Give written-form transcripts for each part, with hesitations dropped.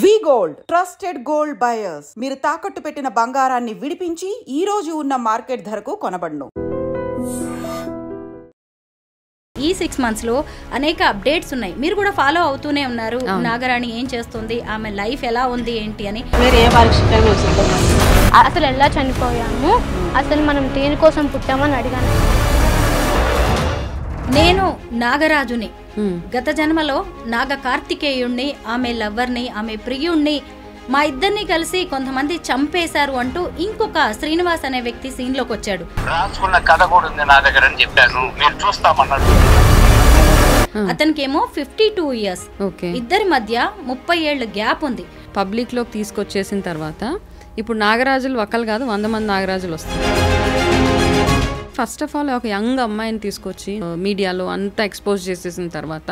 వి gold trusted gold buyers. మీరు తాకట్టు పెట్టిన బంగారాన్ని విడిపించి ఈ రోజు ఉన్న మార్కెట్ ధరకు కొనబడును. ఈ 6 months లో అనేక అప్డేట్స్ ఉన్నాయి, మీరు కూడా ఫాలో అవుతూనే ఉన్నారు. నాగరాణి ఏం చేస్తుంది, ఆమె లైఫ్ ఎలా ఉంది ఏంటి అని. అసలు ఎలా చనిపోయాము, అసలు మనం దేనికోసం పుట్టామని అడిగాను. నేను నాగరాజుని, గత జన్మలో నాగ కార్తికేయుణ్ణి, ఆమె లవ్వర్ని, ఆమె ప్రియుణ్ణి, మా ఇద్దరిని కలిసి కొంతమంది చంపేశారు అంటూ ఇంకొక శ్రీనివాస్ అనే వ్యక్తి సీన్ లోకి వచ్చాడు. రాసుకున్న కథ కూడా ఉంది నా దగ్గర అని చెప్పాను, మీరు చూస్తామన్నాడు. అతనికేమో 52 years, ఇద్దరి మధ్య 30 ఏళ్ల గ్యాప్ ఉంది. పబ్లిక్ లోకి తీసుకొచ్చేసిన తర్వాత ఇప్పుడు నాగరాజులు ఒక్కలు కాదు 100 మంది నాగరాజులు వస్తారు. ఫస్ట్ ఆఫ్ ఆల్ ఒక యంగ్ అమ్మాయిని తీసుకొచ్చి మీడియాలో అంతా ఎక్స్పోజ్ చేసేసిన తర్వాత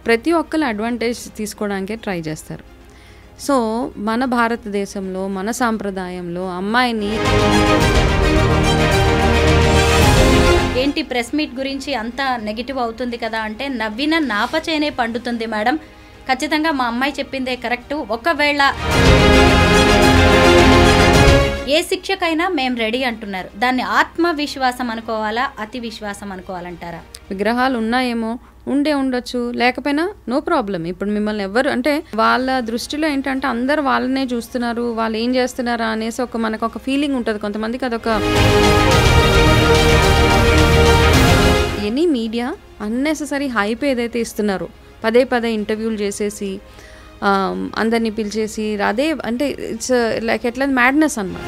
ప్రతి ఒక్కరు అడ్వాంటేజ్ తీసుకోవడానికే ట్రై చేస్తారు. సో మన భారతదేశంలో మన సాంప్రదాయంలో అమ్మాయిని ఏంటి ప్రెస్ మీట్ గురించి అంతా నెగిటివ్ అవుతుంది కదా అంటే, నవ్విన నాపచేనే పండుతుంది మేడం, ఖచ్చితంగా మా అమ్మాయి చెప్పిందే కరెక్టు. ఒకవేళ ఏ శిక్షకైనా మేము రెడీ అంటున్నారు, దాన్ని ఆత్మవిశ్వాసం అనుకోవాలా, అతి విశ్వాసం అనుకోవాలంటారా? విగ్రహాలు ఉన్నాయేమో, ఉండొచ్చు, లేకపోయినా నో ప్రాబ్లం. ఇప్పుడు మిమ్మల్ని ఎవరు అంటే వాళ్ళ దృష్టిలో ఏంటంటే అందరు వాళ్ళనే చూస్తున్నారు, వాళ్ళు ఏం చేస్తున్నారా అనేసి మనకు ఒక ఫీలింగ్ ఉంటుంది కొంతమందికి. అదొక ఎనీ మీడియా అన్నెసెసరీ హైప్ ఏదైతే ఇస్తున్నారో, పదే ఇంటర్వ్యూలు చేసేసి అందరినీ పిలిచేసి, అదే అంటే ఇట్స్ లైక్ ఎట్లా మ్యాడ్నెస్ అన్నమాట.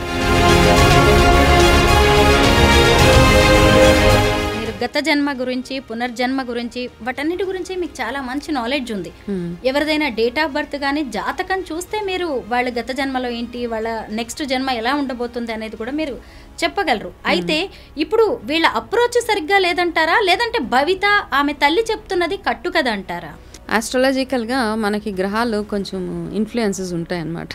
మీరు గత జన్మ గురించి, పునర్జన్మ గురించి, వాటన్నిటి గురించి మీకు చాలా మంచి నాలెడ్జ్ ఉంది. ఎవరిదైనా డేట్ ఆఫ్ బర్త్ కానీ జాతకం చూస్తే మీరు వాళ్ళ గత జన్మలో ఏంటి, వాళ్ళ నెక్స్ట్ జన్మ ఎలా ఉండబోతుంది అనేది కూడా మీరు చెప్పగలరు. అయితే ఇప్పుడు వీళ్ళ అప్రోచ్ సరిగ్గా లేదంటారా, లేదంటే భవిత ఆమె తల్లి చెప్తున్నది కట్టు కదా అంటారా? ఆస్ట్రాలజికల్గా మనకి గ్రహాలు కొంచెం ఇన్ఫ్లుయెన్సెస్ ఉంటాయి అన్నమాట.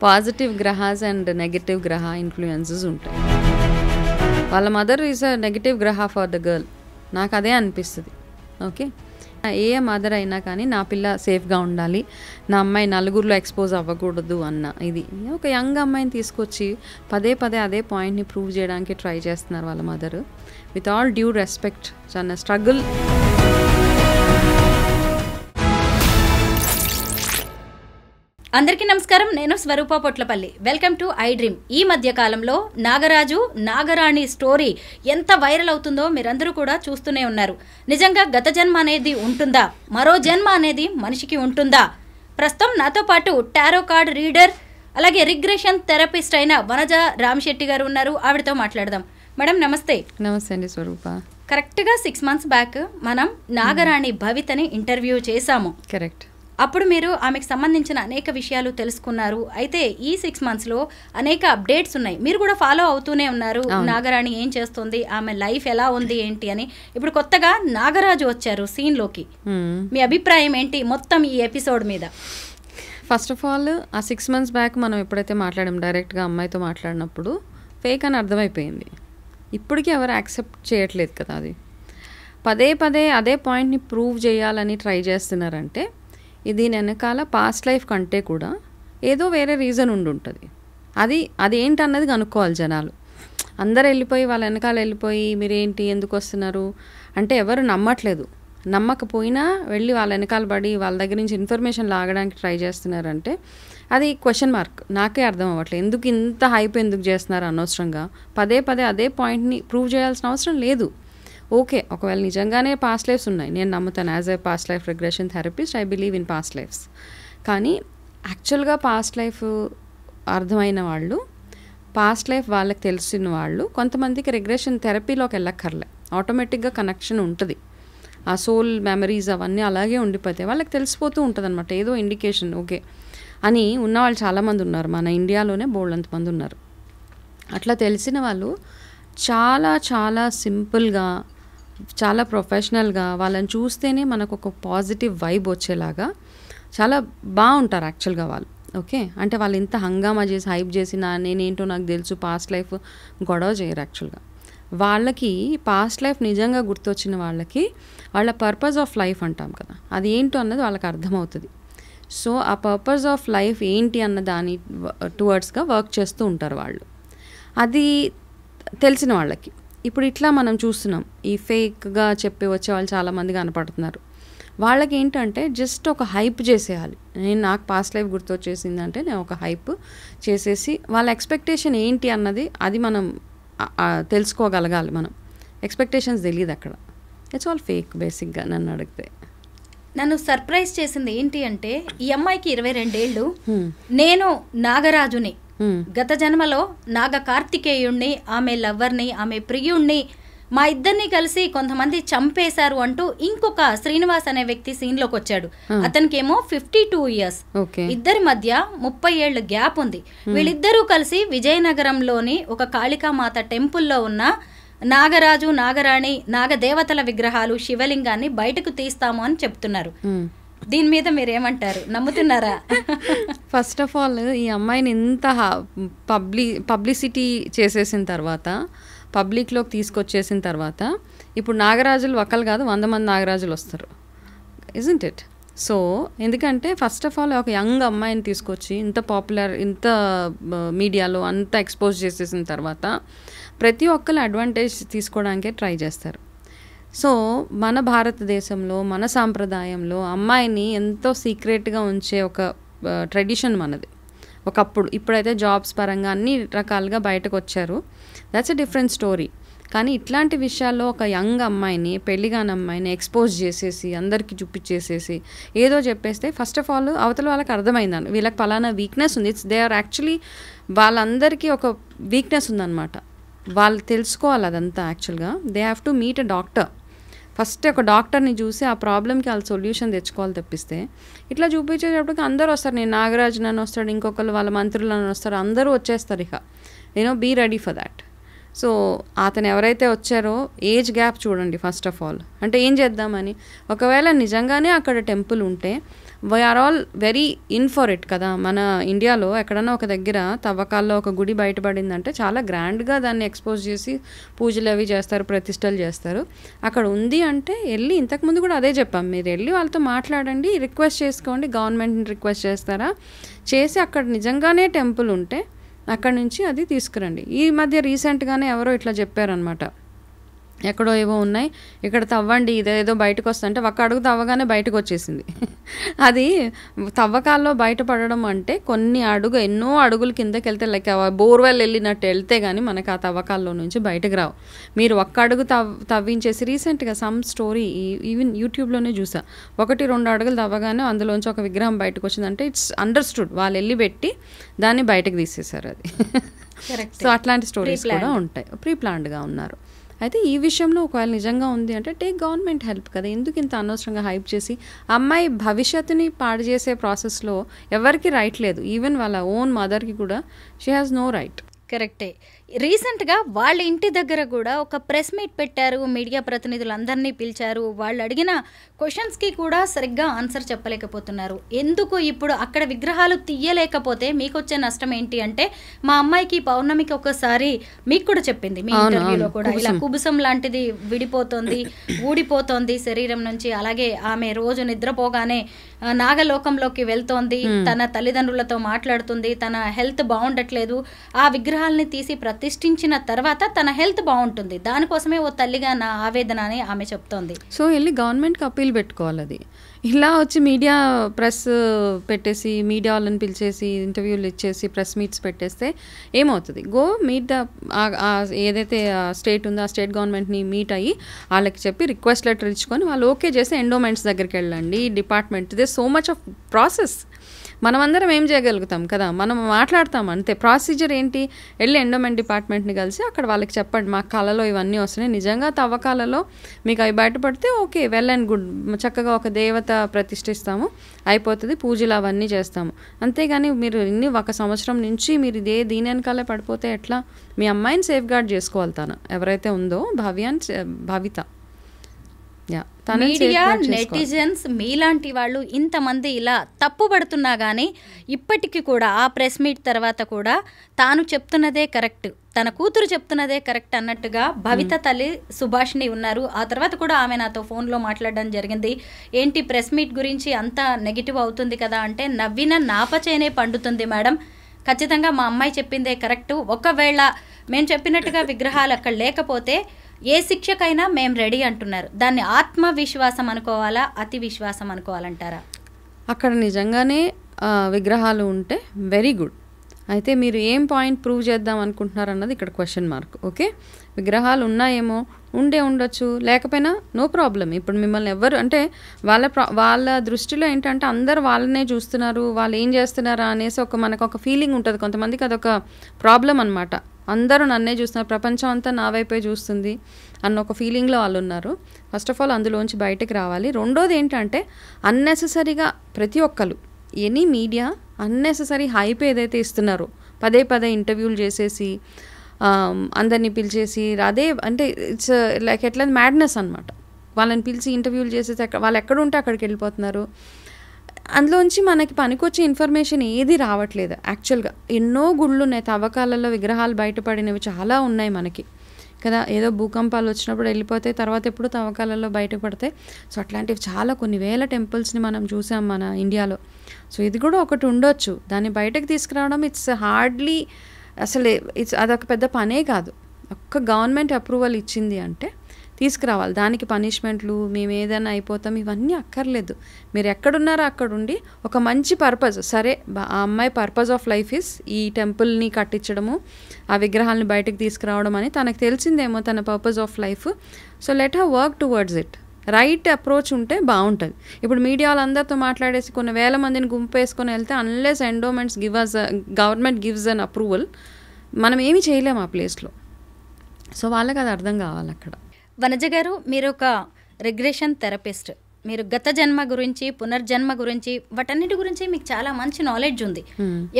పాజిటివ్ గ్రహాస్ అండ్ నెగటివ్ గ్రహ ఇన్ఫ్లుయెన్సెస్ ఉంటాయి. వాళ్ళ మదర్ ఈజ్ అ నెగటివ్ గ్రహ ఫర్ ద గర్ల్, నాకు అదే అనిపిస్తుంది. ఓకే, ఏ మదర్ అయినా కానీ నా పిల్ల సేఫ్గా ఉండాలి, నా అమ్మాయి నలుగురిలో ఎక్స్పోజ్ అవ్వకూడదు అన్న ఇది. ఒక యంగ్ అమ్మాయిని తీసుకొచ్చి పదే అదే పాయింట్ని ప్రూవ్ చేయడానికి ట్రై చేస్తున్నారు వాళ్ళ mother. With all due respect, చాలా స్ట్రగుల్. అందరికీ నమస్కారం, నేను Swaroopa Potlapalli. Welcome to I dream. ఈ మధ్య కాలంలో నాగరాజు నాగరాణి స్టోరీ ఎంత వైరల్ అవుతుందో మీరందరూ కూడా చూస్తూనే ఉన్నారు. నిజంగా గత జన్మ అనేది ఉంటుందా, మరో జన్మ అనేది మనిషికి ఉంటుందా? ప్రస్తుతం నాతో పాటు టారో కార్డ్ రీడర్ అలాగే రిగ్రెషన్ థెరపిస్ట్ అయిన వనజ రామశెట్టి గారు ఉన్నారు. ఆవిడతో మాట్లాడదాం. మేడం నమస్తే. నమస్తే అండి స్వరూప. కరెక్ట్గా 6 months బ్యాక్ మనం నాగరాణి భవితని ఇంటర్వ్యూ చేశాము. కరెక్ట్. అప్పుడు మీరు ఆమెకు సంబంధించిన అనేక విషయాలు తెలుసుకున్నారు. అయితే ఈ 6 months లో అనేక అప్డేట్స్ ఉన్నాయి, మీరు కూడా ఫాలో అవుతూనే ఉన్నారు. నాగరాణి ఏం చేస్తుంది, ఆమె లైఫ్ ఎలా ఉంది ఏంటి అని. ఇప్పుడు కొత్తగా నాగరాజు వచ్చారు సీన్ లోకి. మీ అభిప్రాయం ఏంటి మొత్తం ఈ ఎపిసోడ్ మీద? ఫస్ట్ ఆఫ్ ఆల్ ఆ 6 months బ్యాక్ మనం ఎప్పుడైతే మాట్లాడాం, డైరెక్ట్గా అమ్మాయితో మాట్లాడినప్పుడు ఫేక్ అని అర్థమైపోయింది. ఇప్పటికీ ఎవరు యాక్సెప్ట్ చేయట్లేదు కదా. అది పదే అదే పాయింట్ని ప్రూవ్ చేయాలని ట్రై చేస్తున్నారంటే దీని వెనకాల పాస్ట్ లైఫ్ కంటే కూడా ఏదో వేరే రీజన్ ఉంటుంది. అది ఏంటన్నది కనుక్కోవాలి జనాలు. అందరు వెళ్ళిపోయి వాళ్ళ వెనకాల వెళ్ళిపోయి మీరేంటి ఎందుకు వస్తున్నారు అంటే ఎవరు నమ్మట్లేదు. నమ్మకపోయినా వెళ్ళి వాళ్ళ వెనకాల పడి వాళ్ళ దగ్గర నుంచి ఇన్ఫర్మేషన్ లాగడానికి ట్రై చేస్తున్నారంటే అది క్వశ్చన్ మార్క్. నాకే అర్థం అవ్వట్లేదు, ఎందుకు ఇంత హైప్ ఎందుకు చేస్తున్నారు అనవసరంగా. పదే అదే పాయింట్ని ప్రూవ్ చేయాల్సిన అవసరం లేదు. ఓకే, ఒకవేళ నిజంగానే పాస్ట్ లైఫ్స్ ఉన్నాయి, నేను నమ్ముతాను. As a past life regression therapist I believe in past lives. కానీ యాక్చువల్గా పాస్ట్ లైఫ్ అర్థమైన వాళ్ళు, పాస్ట్ లైఫ్ వాళ్ళకి తెలిసిన వాళ్ళు కొంతమందికి రిగ్రెషన్ థెరపీలోకి వెళ్ళక్కర్లే, ఆటోమేటిక్గా కనెక్షన్ ఉంటుంది. ఆ సోల్ మెమరీస్ అవన్నీ అలాగే ఉండిపోతాయి, వాళ్ళకి తెలిసిపోతూ ఉంటుంది అనమాట. ఏదో ఇండికేషన్ ఓకే అని ఉన్నవాళ్ళు చాలామంది ఉన్నారు మన ఇండియాలోనే, బోల్డంతమంది ఉన్నారు. అట్లా తెలిసిన వాళ్ళు చాలా సింపుల్గా, చాలా ప్రొఫెషనల్గా, వాళ్ళని చూస్తేనే మనకు ఒక పాజిటివ్ వైబ్ వచ్చేలాగా చాలా బాగుంటారు యాక్చువల్గా వాళ్ళు. ఓకే, అంటే వాళ్ళు ఇంత హంగామా చేసి హైప్ చేసి నేనేంటో నాకు తెలుసు పాస్ట్ లైఫ్ గొడవ చేయరు. యాక్చువల్గా వాళ్ళకి పాస్ట్ లైఫ్ నిజంగా గుర్తొచ్చిన వాళ్ళకి వాళ్ళ పర్పస్ ఆఫ్ లైఫ్ అంటాం కదా, అది ఏంటో అన్నది వాళ్ళకి అర్థమవుతుంది. సో ఆ పర్పస్ ఆఫ్ లైఫ్ ఏంటి అన్న దాని టువర్డ్స్గా వర్క్ చేస్తూ ఉంటారు వాళ్ళు. అది తెలిసిన వాళ్ళకి. ఇప్పుడు ఇట్లా మనం చూస్తున్నాం, ఈ ఫేక్గా చెప్పి వచ్చే వాళ్ళు చాలామంది కనపడుతున్నారు. వాళ్ళకి ఏంటంటే జస్ట్ ఒక హైప్ చేసేయాలి. నాకు పాస్ట్ లైఫ్ గుర్తొచ్చేసిందంటే నేను ఒక హైప్ చేసేసి వాళ్ళ ఎక్స్పెక్టేషన్ ఏంటి అన్నది అది మనం తెలుసుకోగలగాలి. మనం ఎక్స్పెక్టేషన్స్ తెలియదు అక్కడ. ఇట్స్ ఆల్ ఫేక్ బేసిక్గా నన్ను అడిగితే. నన్ను సర్ప్రైజ్ చేసింది ఏంటి అంటే, ఈ అమ్మాయికి 22 ఏళ్ళు, నేను నాగరాజుని, గత జన్మలో నాగ కార్తికేయుణ్ణి, ఆమె లవ్వర్ని, ఆమె ప్రియుణ్ణి, మా ఇద్దరిని కలిసి కొంతమంది చంపేశారు అంటూ ఇంకొక శ్రీనివాస్ అనే వ్యక్తి సీన్ లోకి వచ్చాడు. అతనికేమో 52 ఇయర్స్. ఇద్దరి మధ్య 30 ఏళ్ల గ్యాప్ ఉంది. వీళ్ళిద్దరూ కలిసి విజయనగరంలోని ఒక కాళికామాత టెంపుల్లో ఉన్న నాగరాజు, నాగరాణి, నాగదేవతల విగ్రహాలు, శివలింగాన్ని బయటకు తీస్తాము అని చెప్తున్నారు. దీని మీద మీరేమంటారు? నమ్ముతున్నారా? ఫస్ట్ ఆఫ్ ఆల్ ఈ అమ్మాయిని ఇంత పబ్లిసిటీ చేసేసిన తర్వాత, పబ్లిక్లోకి తీసుకొచ్చేసిన తర్వాత, ఇప్పుడు నాగరాజులు ఒక్కరు కాదు 100 మంది నాగరాజులు వస్తారు. Isn't it? సో ఎందుకంటే ఫస్ట్ ఆఫ్ ఆల్ ఒక యంగ్ అమ్మాయిని తీసుకొచ్చి ఇంత పాపులర్, ఇంత మీడియాలో అంత ఎక్స్పోజ్ చేసేసిన తర్వాత ప్రతి ఒక్కరు అడ్వాంటేజ్ తీసుకోవడానికే ట్రై చేస్తారు. సో మన భారతదేశంలో, మన సాంప్రదాయంలో అమ్మాయిని ఎంతో సీక్రెట్గా ఉంచే ఒక ట్రెడిషన్ మనది ఒకప్పుడు. ఇప్పుడైతే జాబ్స్ పరంగా అన్ని రకాలుగా బయటకు వచ్చారు. That's a different story. కానీ ఇట్లాంటి విషయాల్లో ఒక యంగ్ అమ్మాయిని, పెళ్లిగాని అమ్మాయిని ఎక్స్పోజ్ చేసేసి అందరికీ చూపించేసేసి ఏదో చెప్పేస్తే ఫస్ట్ ఆఫ్ ఆల్ అవతల వాళ్ళకి అర్థమైందని వీళ్ళకి పలానా వీక్నెస్ ఉంది. దే ఆర్ యాక్చువల్లీ, వాళ్ళందరికీ ఒక వీక్నెస్ ఉందన్నమాట. వాళ్ళు తెలుసుకోవాలి అదంతా. యాక్చువల్గా they have to meet a doctor. First ఒక డాక్టర్ని చూసి ఆ ప్రాబ్లమ్కి వాళ్ళ సొల్యూషన్ తెచ్చుకోవాలి. తప్పిస్తే ఇట్లా చూపించేటప్పటికి అందరూ వస్తారు. నేను నాగరాజు అని వస్తాడు, ఇంకొకరు వాళ్ళ మంత్రులని వస్తారు, అందరూ వచ్చేస్తారు. ఇక be ready for that. So అతను ఎవరైతే వచ్చారో ఏజ్ గ్యాప్ చూడండి ఫస్ట్ ఆఫ్ ఆల్. అంటే ఏం చేద్దామని, ఒకవేళ నిజంగానే అక్కడ టెంపుల్ ఉంటే we are all very in for it కదా. మన ఇండియాలో ఎక్కడన్నా ఒక దగ్గర తవ్వకాల్లో ఒక గుడి బయటపడిందంటే చాలా గ్రాండ్గా దాన్ని ఎక్స్పోజ్ చేసి పూజలు అవి చేస్తారు, ప్రతిష్టలు చేస్తారు. అక్కడ ఉంది అంటే వెళ్ళి, ఇంతకుముందు కూడా అదే చెప్పాం, మీరు వెళ్ళి వాళ్ళతో మాట్లాడండి, రిక్వెస్ట్ చేసుకోండి. గవర్నమెంట్ని రిక్వెస్ట్ చేస్తారా, చేసి అక్కడ నిజంగానే టెంపుల్ ఉంటే అక్కడ నుంచి అది తీసుకురండి. ఈ మధ్య రీసెంట్గానే ఎవరో ఇట్లా చెప్పారనమాట, ఎక్కడో ఏవో ఉన్నాయి ఇక్కడ తవ్వండి, ఇదేదో బయటకు వస్తుంటే ఒక అడుగు తవ్వగానే బయటకు వచ్చేసింది. అది తవ్వకాల్లో బయటపడడం అంటే ఎన్నో అడుగుల కిందకి వెళ్తే, లైక్ బోర్వెల్ వెళ్ళినట్టు వెళ్తే కానీ మనకు ఆ తవ్వకాల్లో నుంచి బయటకు రావు. మీరు ఒక్క అడుగు తవ్వించేసి, రీసెంట్గా సమ్ స్టోరీ ఈవెన్ యూట్యూబ్లోనే చూసా, 1-2 అడుగులు తవ్వగానే అందులోంచి ఒక విగ్రహం బయటకు వచ్చిందంటే ఇట్స్ అండర్స్టూడ్, వాళ్ళు వెళ్ళి పెట్టి దాన్ని బయటకు తీసేశారు. అది సో అట్లాంటి స్టోరీస్ కూడా ఉంటాయి. ప్రీ ప్లాన్డ్గా ఉన్నారు. అయితే ఈ విషయంలో ఒకవేళ నిజంగా ఉంది అంటే టేక్ గవర్నమెంట్ హెల్ప్ కదా. ఎందుకు ఇంత అనవసరంగా హైప్ చేసి అమ్మాయి భవిష్యత్తుని పాడు చేసే ప్రాసెస్లో ఎవరికి రైట్ లేదు. ఈవెన్ వాళ్ళ ఓన్ మదర్కి కూడా షీ హ్యాస్ నో రైట్. కరెక్టే. రీసెంట్గా వాళ్ళ ఇంటి దగ్గర కూడా ఒక ప్రెస్ మీట్ పెట్టారు, మీడియా ప్రతినిధులందరినీ పిలిచారు. వాళ్ళు అడిగిన క్వశ్చన్స్కి కూడా సరిగ్గా ఆన్సర్ చెప్పలేకపోతున్నారు. ఎందుకు ఇప్పుడు అక్కడ విగ్రహాలు తీయలేకపోతే మీకు వచ్చే నష్టం ఏంటి అంటే, మా అమ్మాయికి పౌర్ణమికి ఒకసారి మీకు కూడా చెప్పింది మీ ఇంటర్వ్యూలో కూడా, ఇలా కుబుసం లాంటిది విడిపోతుంది, ఊడిపోతోంది శరీరం నుంచి. అలాగే ఆమె రోజు నిద్రపోగానే నాగలోకంలోకి వెళ్తోంది, తన తల్లిదండ్రులతో మాట్లాడుతుంది, తన హెల్త్ బాగుండట్లేదు, ఆ విగ్రహాలని తీసి ప్రతిష్ఠించిన తర్వాత తన హెల్త్ బాగుంటుంది, దానికోసమే ఓ తల్లిగా నా ఆవేదన అని ఆమె చెప్తోంది. సో వెళ్ళి గవర్నమెంట్కి అప్పీల్ పెట్టుకోవాలి. అది ఇలా వచ్చి మీడియా ప్రెస్ పెట్టేసి, మీడియా వాళ్ళని పిలిచేసి ఇంటర్వ్యూలు ఇచ్చేసి ప్రెస్ మీట్స్ పెట్టేస్తే ఏమవుతుంది? గో మీట్ ద ఏదైతే స్టేట్ ఉందో ఆ స్టేట్ గవర్నమెంట్ని మీట్ అయ్యి వాళ్ళకి చెప్పి రిక్వెస్ట్ లెటర్ ఇచ్చుకొని వాళ్ళు ఓకే చేసి ఎండోమెంట్స్ దగ్గరికి వెళ్ళండి, department. They so much of process. మనమందరం ఏం చేయగలుగుతాం కదా, మనం మాట్లాడతాం అంతే. ప్రొసీజర్ ఏంటి? వెళ్ళి ఎండోమెంట్ డిపార్ట్మెంట్ని కలిసి అక్కడ వాళ్ళకి చెప్పండి, మా కళలో ఇవన్నీ వస్తున్నాయి, నిజంగా తవ్వకాలలో మీకు అవి బయటపడితే ఓకే, వెల్ అండ్ గుడ్, చక్కగా ఒక దేవత ప్రతిష్ఠిస్తాము, అయిపోతుంది, పూజలు అవన్నీ చేస్తాము. అంతేగాని మీరు ఒక సంవత్సరం నుంచి మీరు దీని వెనకాలే పడిపోతే ఎట్లా? మీ అమ్మాయిని సేఫ్ గార్డ్ చేసుకోవాలి, తను ఎవరైతే ఉందో భవిత. మీడియా నెటిజన్స్ మీలాంటి వాళ్ళు ఇంతమంది ఇలా తప్పు పడుతున్నా కానీ ఇప్పటికీ కూడా ఆ ప్రెస్ మీట్ తర్వాత కూడా తాను చెప్తున్నదే కరెక్ట్, తన కూతురు చెప్తున్నదే కరెక్ట్ అన్నట్టుగా భవిత తల్లి సుభాష్ని ఉన్నారు. ఆ తర్వాత కూడా ఆమె నాతో ఫోన్లో మాట్లాడడం జరిగింది. ఏంటి ప్రెస్ మీట్ గురించి అంత నెగిటివ్ అవుతుంది కదా అంటే, నవ్విన నాపచేనే పండుతుంది మేడం, ఖచ్చితంగా మా అమ్మాయి చెప్పిందే కరెక్టు. ఒకవేళ మేము చెప్పినట్టుగా విగ్రహాలు అక్కడ లేకపోతే ఏ శిక్షకైనా మేము రెడీ అంటున్నారు. దాన్ని ఆత్మవిశ్వాసం అనుకోవాలా, అతి విశ్వాసం అనుకోవాలంటారా? అక్కడ నిజంగానే విగ్రహాలు ఉంటే వెరీ గుడ్. అయితే మీరు ఏం పాయింట్ ప్రూవ్ చేద్దాం అనుకుంటున్నారు అన్నది ఇక్కడ క్వశ్చన్ మార్క్. ఓకే, విగ్రహాలు ఉన్నాయేమో, ఉండొచ్చు, లేకపోయినా నో ప్రాబ్లం. ఇప్పుడు మిమ్మల్ని ఎవరు అంటే వాళ్ళ దృష్టిలో ఏంటంటే అందరు వాళ్ళనే చూస్తున్నారు, వాళ్ళు ఏం చేస్తున్నారా అనేసి మనకు ఒక ఫీలింగ్ ఉంటుంది. కొంతమందికి అదొక ప్రాబ్లం అనమాట. అందరూ నన్నే చూస్తున్నారు, ప్రపంచం అంతా నా వైపే చూస్తుంది అన్న ఒక ఫీలింగ్లో వాళ్ళు ఉన్నారు. ఫస్ట్ ఆఫ్ ఆల్ అందులోంచి బయటకు రావాలి. రెండోది ఏంటంటే అన్నెసెసరీగా ప్రతి ఒక్కరు ఎనీ మీడియా అన్నెసెసరీ హైప్ ఏదైతే ఇస్తున్నారో, పదే ఇంటర్వ్యూలు చేసేసి అందరినీ పిలిచేసి, అదే అంటే ఇట్స్ లైక్ ఎట్లా మ్యాడ్నెస్ అనమాట. వాళ్ళని పిలిచి ఇంటర్వ్యూలు చేసేసి వాళ్ళు ఎక్కడ ఉంటే అక్కడికి వెళ్ళిపోతున్నారు. అందులోంచి మనకి పనికొచ్చే ఇన్ఫర్మేషన్ ఏది రావట్లేదు. యాక్చువల్గా ఎన్నో గుళ్ళు ఉన్నాయి, తవ్వకాలలో విగ్రహాలు బయటపడినవి చాలా ఉన్నాయి మనకి కదా. ఏదో భూకంపాలు వచ్చినప్పుడు వెళ్ళిపోతే తర్వాత ఎప్పుడు తవ్వకాలలో బయటపడతాయి. సో అట్లాంటివి చాలా కొన్ని వేల టెంపుల్స్ని మనం చూసాం మన ఇండియాలో. సో ఇది కూడా ఒకటి ఉండొచ్చు. దాన్ని బయటకు తీసుకురావడం ఇట్స్ హార్డ్లీ అసలు అదొక పెద్ద పనే కాదు. ఒక్క గవర్నమెంట్ అప్రూవల్ ఇచ్చింది అంటే తీసుకురావాలి. దానికి పనిష్మెంట్లు, మేము ఏదైనా అయిపోతాం, ఇవన్నీ అక్కర్లేదు. మీరు ఎక్కడున్నారో అక్కడుండి ఒక మంచి పర్పస్, సరే ఆ అమ్మాయి పర్పస్ ఆఫ్ లైఫ్ ఇస్ ఈ టెంపుల్ని కట్టించడము, ఆ విగ్రహాలను బయటకు తీసుకురావడం అని తనకు తెలిసిందేమో తన purpose of life. So let her work towards it. Right approach ఉంటే బాగుంటుంది. ఇప్పుడు మీడియా వాళ్ళందరితో మాట్లాడేసి కొన్ని వేల మందిని గుంపేసుకొని వెళ్తే unless endowments government gives an approval, మనం ఏమీ చేయలేము ఆ ప్లేస్లో. సో వాళ్ళకి అది అర్థం కావాలి అక్కడ. వనజ గారు, మీరు ఒక రిగ్రెషన్ థెరపిస్ట్. మీరు గత జన్మ గురించి, పునర్జన్మ గురించి, వాటన్నిటి గురించి మీకు చాలా మంచి నాలెడ్జ్ ఉంది.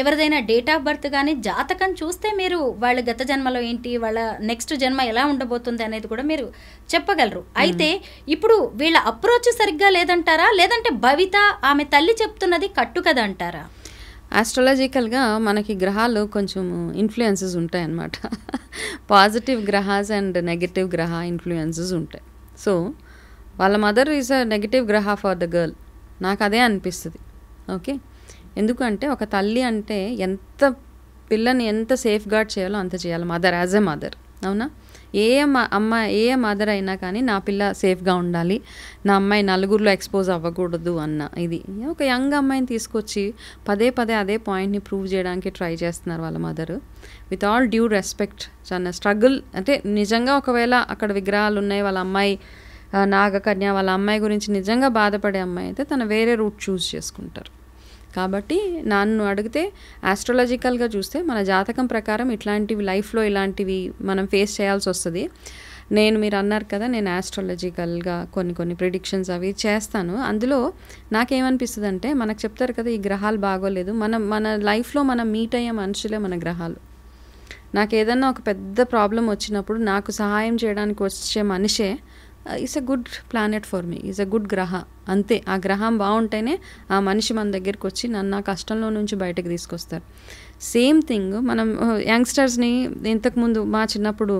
ఎవరిదైనా డేట్ ఆఫ్ బర్త్ కానీ జాతకం చూస్తే మీరు వాళ్ళ గత జన్మలో ఏంటి, వాళ్ళ నెక్స్ట్ జన్మ ఎలా ఉండబోతుంది అనేది కూడా మీరు చెప్పగలరు. అయితే ఇప్పుడు వీళ్ళ అప్రోచ్ సరిగ్గా లేదంటారా, లేదంటే భవిత ఆమె తల్లి చెప్తున్నది కట్టు కదా అంటారా? ఆస్ట్రాలజికల్గా మనకి గ్రహాలు కొంచెం ఇన్ఫ్లుయెన్సెస్ ఉంటాయి అన్నమాట. పాజిటివ్ గ్రహాస్ అండ్ నెగటివ్ గ్రహ ఇన్ఫ్లుయెన్సెస్ ఉంటాయి. సో వాళ్ళ మదర్ ఈజ్ అ నెగటివ్ గ్రహ ఫర్ ద గర్ల్, నాకు అదే అనిపిస్తుంది. ఓకే, ఎందుకంటే ఒక తల్లి అంటే పిల్లని ఎంత సేఫ్ గార్డ్ చేయాలో అంత చేయాలి మదర్, యాజ్ ఎ మదర్. అవునా? ఏ మదర్ అయినా కానీ నా పిల్ల సేఫ్గా ఉండాలి, నా అమ్మాయి నలుగురిలో ఎక్స్పోజ్ అవ్వకూడదు అన్న ఇది. ఒక యంగ్ అమ్మాయిని తీసుకొచ్చి పదే అదే పాయింట్ని ప్రూవ్ చేయడానికి ట్రై చేస్తున్నారు వాళ్ళ mother. With all due respect, చాలా స్ట్రగుల్. అంటే నిజంగా ఒకవేళ అక్కడ విగ్రహాలు ఉన్నాయి, వాళ్ళ అమ్మాయి నాగకన్య, వాళ్ళ అమ్మాయి గురించి నిజంగా బాధపడే అమ్మాయి అయితే తను వేరే రూట్ చూస్ చేసుకుంటారు. కాబట్టి నన్ను అడిగితే ఆస్ట్రాలజికల్గా చూస్తే మన జాతకం ప్రకారం ఇట్లాంటివి లైఫ్లో ఇలాంటివి మనం ఫేస్ చేయాల్సి వస్తుంది. మీరు అన్నారు కదా, నేను ఆస్ట్రాలజికల్గా కొన్ని ప్రిడిక్షన్స్ అవి చేస్తాను. అందులో నాకేమనిపిస్తుంది అంటే, మనకు చెప్తారు కదా ఈ గ్రహాలు బాగోలేదు, మన లైఫ్లో మనం మీట్ అయ్యే మనుషులే మన గ్రహాలు. నాకు ఏదన్నా ఒక పెద్ద ప్రాబ్లం వచ్చినప్పుడు నాకు సహాయం చేయడానికి వచ్చే మనిషే is a good planet for me, is a good గ్రహ. అంతే, ఆ గ్రహం బాగుంటేనే ఆ మనిషి మన దగ్గరికి వచ్చి నన్ను ఆ కష్టంలో నుంచి బయటకు తీసుకొస్తారు. సేమ్ థింగ్ మనం యంగ్స్టర్స్ని ఇంతకుముందు మా చిన్నప్పుడు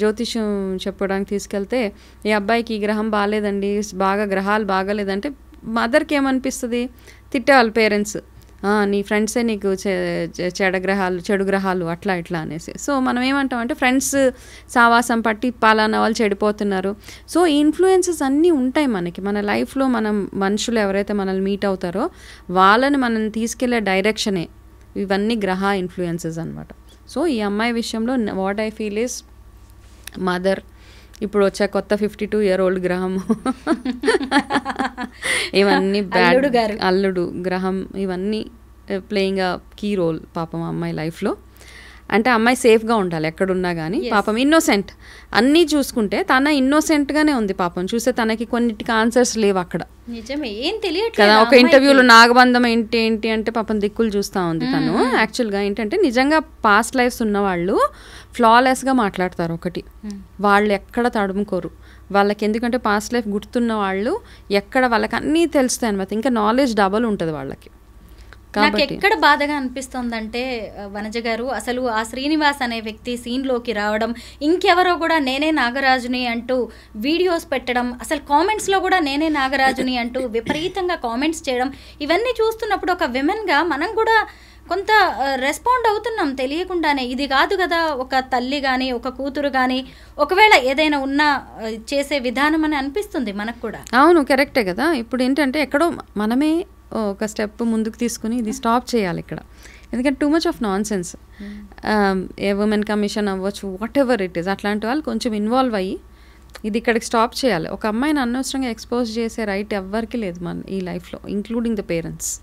జ్యోతిష్యం చెప్పడానికి తీసుకెళ్తే, ఈ అబ్బాయికి ఈ గ్రహం బాగాలేదండి, గ్రహాలు బాగాలేదంటే మదర్కి ఏమనిపిస్తుంది, తిట్టేవాళ్ళు పేరెంట్స్, నీ ఫ్రెండ్సే నీకు చెడు గ్రహాలు అట్లా ఇట్లా అనేసి. సో మనం ఏమంటాం అంటే, ఫ్రెండ్స్ సావాసం పట్టి పలానా వాళ్ళు చెడిపోతున్నారు. సో ఈ ఇన్ఫ్లుయెన్సెస్ అన్నీ ఉంటాయి మనకి మన లైఫ్లో. మనం మనుషులు ఎవరైతే మనల్ని మీట్ అవుతారో వాళ్ళని మనం తీసుకెళ్లే డైరెక్షనే ఇవన్నీ గ్రహ ఇన్ఫ్లుయెన్సెస్ అనమాట. సో ఈ అమ్మాయి విషయంలో what I feel is mother, ఇప్పుడు వచ్చే కొత్త 52-year-old గ్రహం, ఇవన్నీ అల్లుడు గ్రహం, ఇవన్నీ ప్లేయింగ్ అ కీ రోల్ పాపం అమ్మాయి లైఫ్లో. అంటే అమ్మాయి సేఫ్గా ఉండాలి ఎక్కడున్నా కానీ. పాపం ఇన్నోసెంట్, అన్నీ చూసుకుంటే తన ఇన్నోసెంట్గానే ఉంది పాపం. చూస్తే తనకి కొన్నిటికి ఆన్సర్స్ లేవు అక్కడ కదా. ఒక ఇంటర్వ్యూలో నాగబంధం ఏంటి అంటే పాపం దిక్కులు చూస్తూ ఉంది తను. యాక్చువల్గా ఏంటంటే నిజంగా పాస్ట్ లైఫ్స్ ఉన్నవాళ్ళు ఫ్లాలెస్గా మాట్లాడతారు. ఒకటి, వాళ్ళు ఎక్కడ తడుముకోరు, వాళ్ళకి ఎందుకంటే పాస్ట్ లైఫ్ గుర్తున్న వాళ్ళు ఎక్కడ వాళ్ళకి అన్నీ తెలుస్తాయి అనమాట, ఇంకా నాలెడ్జ్ డబల్ ఉంటుంది వాళ్ళకి. నాకు ఎక్కడ బాధగా అనిపిస్తుందంటే వనజ గారు, అసలు ఆ శ్రీనివాస్ అనే వ్యక్తి సీన్లోకి రావడం, ఇంకెవరో కూడా నేనే నాగరాజుని అంటూ వీడియోస్ పెట్టడం, అసలు కామెంట్స్లో కూడా నేనే నాగరాజుని అంటూ విపరీతంగా కామెంట్స్ చేయడం, ఇవన్నీ చూస్తున్నప్పుడు ఒక విమెన్గా మనం కూడా కొంత రెస్పాండ్ అవుతున్నాం తెలియకుండానే. ఇది కాదు కదా ఒక తల్లి కానీ ఒక కూతురు కానీ ఒకవేళ ఏదైనా ఉన్నా చేసే విధానం అని అనిపిస్తుంది మనకు కూడా. అవును, కరెక్టే కదా. ఇప్పుడు ఏంటంటే ఎక్కడో మనమే ఒక స్టెప్ ముందుకు తీసుకుని ఇది స్టాప్ చేయాలి ఇక్కడ, ఎందుకంటే too much of non sense. A women commission అవ్వచ్చు, వాట్ ఎవర్ ఇట్ ఈస్, అట్లాంటి వాళ్ళు కొంచెం ఇన్వాల్వ్ అయ్యి ఇది ఇక్కడికి స్టాప్ చేయాలి. ఒక అమ్మాయిని అనవసరంగా ఎక్స్పోజ్ చేసే రైట్ ఎవ్వరికి లేదు మన ఈ లైఫ్లో, ఇంక్లూడింగ్ ద పేరెంట్స్.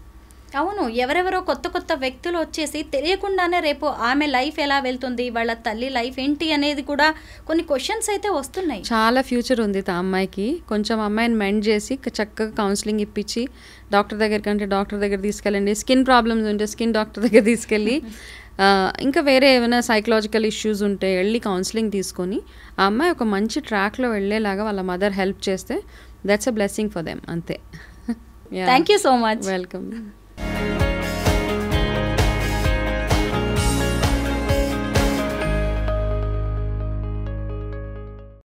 అవును, ఎవరెవరో కొత్త కొత్త వ్యక్తులు వచ్చేసి తెలియకుండానే రేపు ఆమె లైఫ్ ఎలా వెళ్తుంది, వాళ్ళ తల్లి లైఫ్ ఏంటి అనేది కూడా కొన్ని క్వశ్చన్స్ అయితే వస్తున్నాయి. చాలా ఫ్యూచర్ ఉంది ఆ అమ్మాయికి. కొంచెం అమ్మాయిని మెండ్ చేసి చక్కగా కౌన్సిలింగ్ ఇప్పించి డాక్టర్ దగ్గరికి డాక్టర్ దగ్గర తీసుకెళ్ళండి, స్కిన్ ప్రాబ్లమ్స్ ఉంటే స్కిన్ డాక్టర్ దగ్గర తీసుకెళ్ళి, ఇంకా వేరే ఏమైనా సైకలాజికల్ ఇష్యూస్ ఉంటే వెళ్ళి కౌన్సిలింగ్ తీసుకొని ఆ అమ్మాయి ఒక మంచి ట్రాక్లో వెళ్ళేలాగా వాళ్ళ మదర్ హెల్ప్ చేస్తే that's a blessing for them, అంతే. Thank you so much. Welcome.